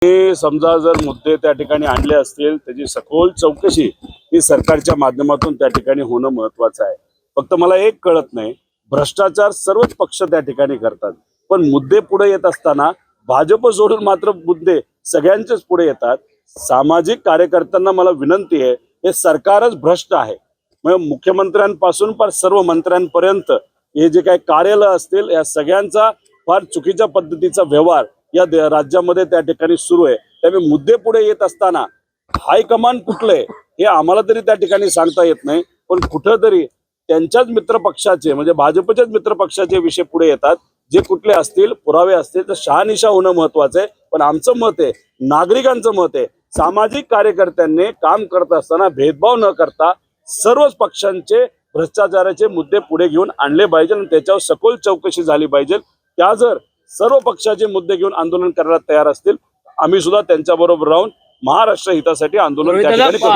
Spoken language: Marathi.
समजा जर मुद्दे त्या ठिकाणी आणले असतील त्याची सखोल चौकशी ही सरकारच्या माध्यमातून त्या ठिकाणी होणं महत्वाचं आहे। फक्त मला एक कळत नाही, भ्रष्टाचार सर्वच पक्ष त्या ठिकाणी करतात, पण मुद्दे पुढे येत असताना भाजप सोडून मात्र मुद्दे सगळ्यांचेच पुढे येतात। सामाजिक कार्यकर्त्यांना मला विनंती आहे, हे सरकारच भ्रष्ट आहे। मग मुख्यमंत्र्यांपासून पर सर्व मंत्र्यांपर्यंत हे जे काही कार्यालय असतील या सगळ्यांचा फार चुकीच्या पद्धतीचा व्यवहार या राज्यामध्ये त्या ठिकाणी सुरू आहे। त्यामुळे मुद्दे पुढे येत असताना हायकमांड कुठले हे आम्हाला तरी त्या ठिकाणी सांगता येत नाही, पण कुठेतरी त्यांच्याच मित्रपक्षाचे म्हणजे भाजपच्याच मित्रपक्षाचे विषय पुढे येतात। जे कुठले असतील पुरावे असतील तर शहानिशा होणं महत्वाचं आहे। पण आमचं मत आहे, नागरिकांचं मत आहे, सामाजिक कार्यकर्त्यांनी काम करत असताना भेदभाव न करता सर्वच पक्षांचे भ्रष्टाचाराचे मुद्दे पुढे घेऊन आणले पाहिजे आणि त्याच्यावर सखोल चौकशी झाली पाहिजे। त्या जर सर्व पक्षाचे मुद्दे घेऊन आंदोलन करायला तयार असतील, आम्ही सुद्धा त्यांच्याबरोबर राहून महाराष्ट्र हितासाठी आंदोलन त्या ठिकाणी करू।